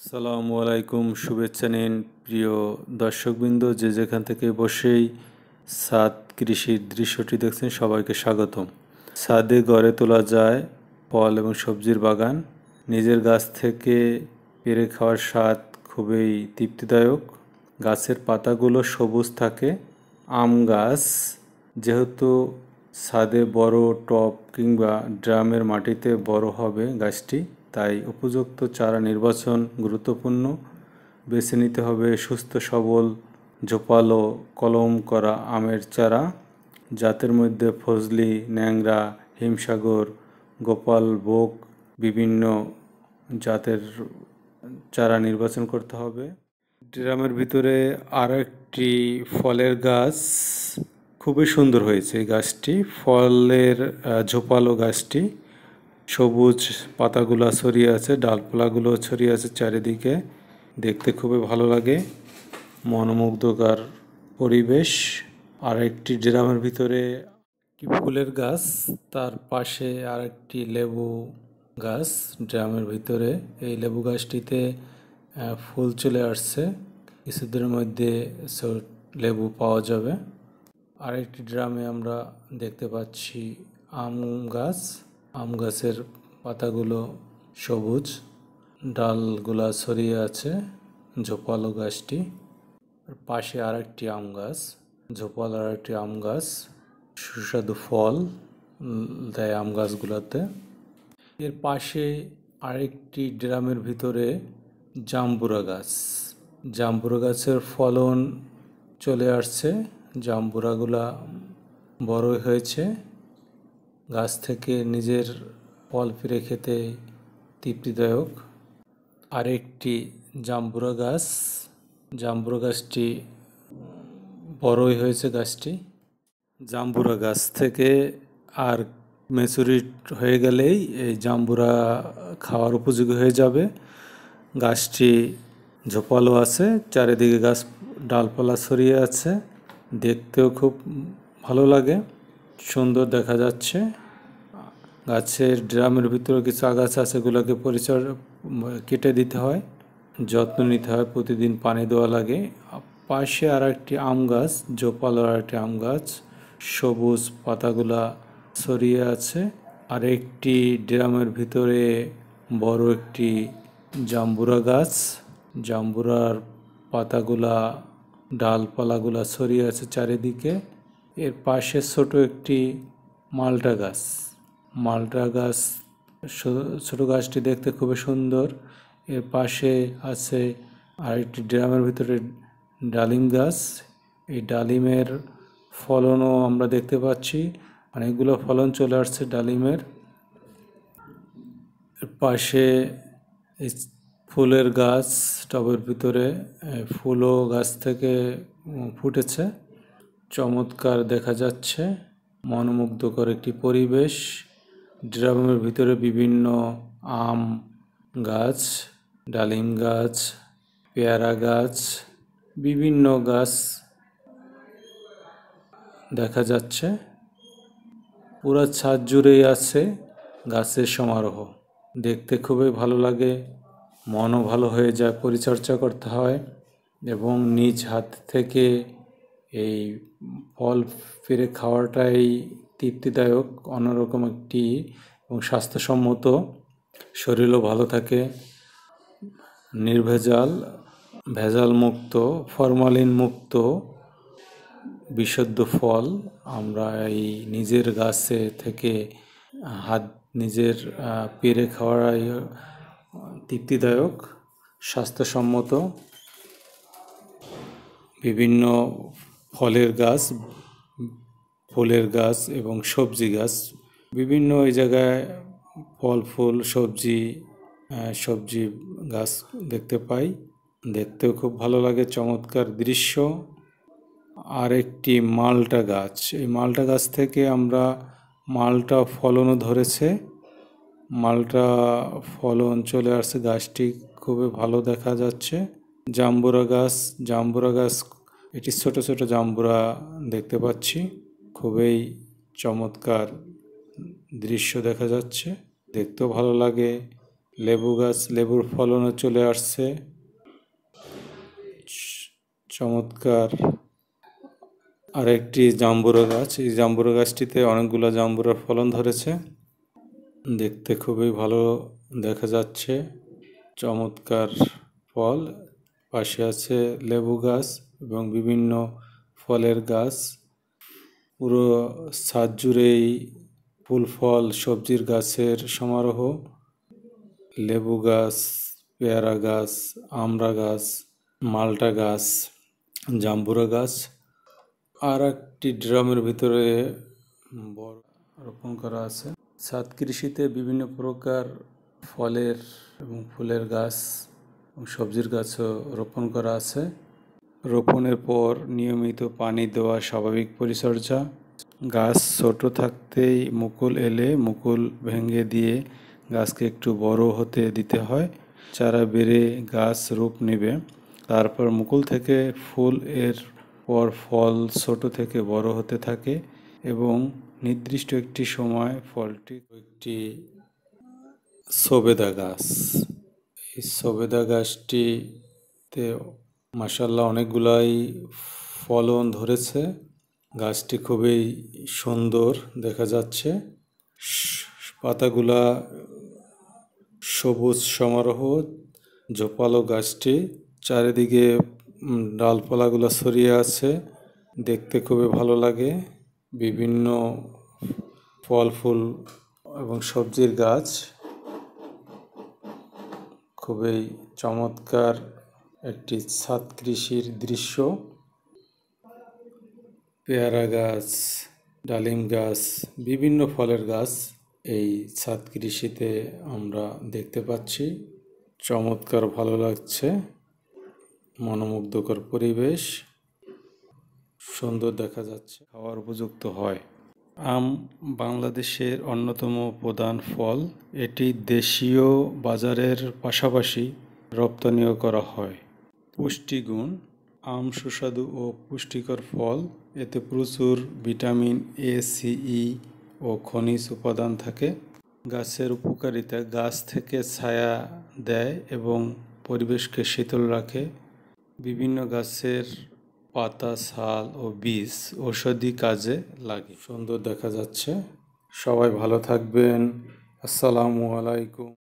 আসসালামু আলাইকুম, শুভেচ্ছা নিন প্রিয় দর্শকবৃন্দ, যে যেখান থেকে বসেই ছাদ কৃষির দৃশ্যটি দেখছেন সবাইকে স্বাগতম। ছাদে গড়ে তোলা যায় ফল এবং সবজির বাগান। নিজের গাছ থেকে পেড়ে খাওয়ার স্বাদ খুবই তৃপ্তিদায়ক। গাছের পাতাগুলো সবুজ থাকে। আম গাছ যেহেতু ছাদে বড় টব কিংবা ড্রামের মাটিতে বড় হবে গাছটি, তাই উপযুক্ত চারা নির্বাচন গুরুত্বপূর্ণ। বেছে নিতে হবে সুস্থ সবল ঝোপালো কলম করা আমের চারা, জাতের মধ্যে ফজলি, ন্যাংরা, হিমসাগর, গোপালভোগ বিভিন্ন জাতের চারা নির্বাচন করতে হবে। ড্রামের ভিতরে আর একটি ফলের গাছ খুবই সুন্দর হয়েছে। এই গাছটি ফলের ঝোপালো গাছটি, সবুজ পাতাগুলো ছড়িয়ে আছে, ডালপালাগুলো ছড়িয়ে আছে চারিদিকে, দেখতে খুবই ভালো লাগে, মনোমুগ্ধকর পরিবেশ। আর একটি ড্রামের ভিতরে কি ফুলের গাছ, তার পাশে আর একটি লেবু গাছ ড্রামের ভিতরে। এই লেবু গাছটিতে ফুল চলে আসছে, কিছুদিনের মধ্যে লেবু পাওয়া যাবে। আরেকটি ড্রামে আমরা দেখতে পাচ্ছি আম গাছ। আম গাছের পাতাগুলো সবুজ, ডালগুলা ছড়িয়ে আছে, ঝোপালো গাছটি। আর পাশে আরেকটি আম গাছ, ঝোপালো আরেকটি আম গাছ, সুস্বাদু ফল দেয় আম গাছগুলোতে। এর পাশে আরেকটি ড্রামের ভিতরে জাম্বুরা গাছ। জাম্বুরা গাছের ফলন চলে আসছে, জাম্বুরাগুলা বড় হয়েছে, গাছ থেকে নিজের ফল পেড়ে খেতে তৃপ্তিদায়ক। আরেকটি জাম্বুরা গাছ, জাম্বুরা গাছটি বড়ই হয়েছে গাছটি। জাম্বুরা গাছ থেকে আর ম্যাচুরিট হয়ে গেলেই এই জাম্বুরা খাওয়ার উপযোগী হয়ে যাবে। গাছটি ঝোপালো আছে, চারিদিকে গাছ ডালপালা ছড়িয়ে আছে, দেখতেও খুব ভালো লাগে, সুন্দর দেখা যাচ্ছে। গাছের ড্রামের ভিতরে কিছু আগাছা আছে, এগুলোকে কেটে দিতে হয়, যত্ন নিতে হয়, প্রতিদিন পানি দেওয়া লাগে। পাশে আর একটি আম গাছ, ঝোপালো আর একটি আম গাছ, সবুজ পাতাগুলা ছড়িয়ে আছে। আর একটি ড্রামের ভিতরে বড় একটি জাম্বুরা গাছ, জাম্বুরার পাতাগুলা ডালপালাগুলা ছড়িয়ে আছে চারিদিকে। এর পাশে ছোট একটি মালটা গাছ, মালটা গাছ, ছোট গাছটি দেখতে খুবই সুন্দর। এর পাশে আছে আরেকটি ড্রামের ভিতরে ডালিম গাছ। এই ডালিমের ফলনও আমরা দেখতে পাচ্ছি, অনেকগুলো ফলন চলে আসছে ডালিমের। এর পাশে এই ফুলের গাছ, টবের ভিতরে ফুলও গাছ থেকে ফুটেছে, চমৎকার দেখা যাচ্ছে, মনোমুগ্ধকর একটি পরিবেশ। ড্রামের ভিতরে বিভিন্ন আম গাছ, ডালিম গাছ, পেয়ারা গাছ, বিভিন্ন গাছ দেখা যাচ্ছে। পুরো ছাদ জুড়েই আছে গাছের সমারোহ, দেখতে খুবই ভালো লাগে, মনও ভালো হয়ে যায়, পরিচর্যা করতে হয় এবং নিজ হাত থেকে এই ফল পেড়ে খাওয়াটাই তৃপ্তিদায়ক, অন্যরকম একটি এবং স্বাস্থ্যসম্মত, শরীরও ভালো থাকে, নির্ভেজাল, ভেজাল মুক্ত, ফরমালিন মুক্ত বিশুদ্ধ ফল আমরা এই নিজের গাছে থেকে নিজের পেড়ে খাওয়াই তৃপ্তিদায়ক, স্বাস্থ্যসম্মত। বিভিন্ন ফলের গাছ, ফুলের গাছ এবং সবজি গাছ, বিভিন্ন এই জায়গায় ফল ফুল সবজি গাছ দেখতে পাই, দেখতেও খুব ভালো লাগে, চমৎকার দৃশ্য। আর একটি মালটা গাছ, এই মালটা গাছ থেকে আমরা মালটা ফলনও ধরেছে, মালটা ফলন চলে আসছে, গাছটি খুবই ভালো দেখা যাচ্ছে। জাম্বুরা গাছ, জাম্বুরা গাছ, এটি ছোট ছোট জাম্বুরা দেখতে পাচ্ছি, খুবই চমৎকার দৃশ্য দেখা যাচ্ছে, দেখতেও ভালো লাগে, লেবু গাছ, লেবুর ফলনও চলে আসছে। চমৎকার আরেকটি জাম্বুরা গাছ, এই জাম্বুরা গাছটিতে অনেকগুলো জাম্বুরার ফলন ধরেছে, দেখতে খুবই ভালো দেখা যাচ্ছে। চমৎকার ফল। পাশে আছে লেবু গাছ এবং বিভিন্ন ফলের গাছ। পুরো ছাদ জুড়েই ফুল ফল সবজির গাছের সমারোহ। লেবু গাছ, পেয়ারা গাছ, আমড়া গাছ, মালটা গাছ, জাম্বুরা গাছ। আর একটি ড্রামের ভিতরে বড় রোপণ করা আছে। ছাদ কৃষিতে বিভিন্ন প্রকার ফলের এবং ফুলের গাছ এবং সবজির গাছও রোপণ করা আছে। রোপণের পর নিয়মিত পানি দেওয়া স্বাভাবিক পরিচর্যা। গাছ ছোট থাকতেই মুকুল এলে মুকুল ভেঙে দিয়ে গাছকে একটু বড় হতে দিতে হয়। চারা বেড়ে গাছ রূপ নেবে। তারপর মুকুল থেকে ফুল এর পর ফল ছোট থেকে বড় হতে থাকে এবং নির্দিষ্ট একটি সময় ফলটি একটি সবেদা গাছ। এই সবেদা গাছটিতে মাশাআল্লাহ অনেকগুলাই ফলন ধরেছে। গাছটি খুবই সুন্দর দেখা যাচ্ছে। পাতাগুলা সবুজ সমারোহ, ঝোপালো গাছটি। চারিদিকে ডালপালাগুলো ছড়িয়ে আছে, দেখতে খুবই ভালো লাগে। বিভিন্ন ফল ফুল এবং সবজির গাছ, খুবই চমৎকার একটি ছাদ কৃষির দৃশ্য। পেয়ারা গাছ, ডালিম গাছ, বিভিন্ন ফলের গাছ এই ছাদ কৃষিতে আমরা দেখতে পাচ্ছি। চমৎকার ভালো লাগছে, মনোমুগ্ধকর পরিবেশ, সুন্দর দেখা যাচ্ছে, খাওয়ার উপযুক্ত হয়। আম বাংলাদেশের অন্যতম প্রধান ফল। এটি দেশীয় বাজারের পাশাপাশি রপ্তানিও করা হয়। পুষ্টিগুণ: আম সুস্বাদু ও পুষ্টিকর ফল। এতে প্রচুর ভিটামিন এ, সি, ই ও খনিজ উপাদান থাকে। গাছের উপকারিতা: গাছ থেকে ছায়া দেয় এবং পরিবেশকে শীতল রাখে। বিভিন্ন গাছের পাতা, ছাল ও বীজ ঔষধি কাজে লাগে। সুন্দর দেখা যাচ্ছে। সবাই ভালো থাকবেন। আসসালামু আলাইকুম।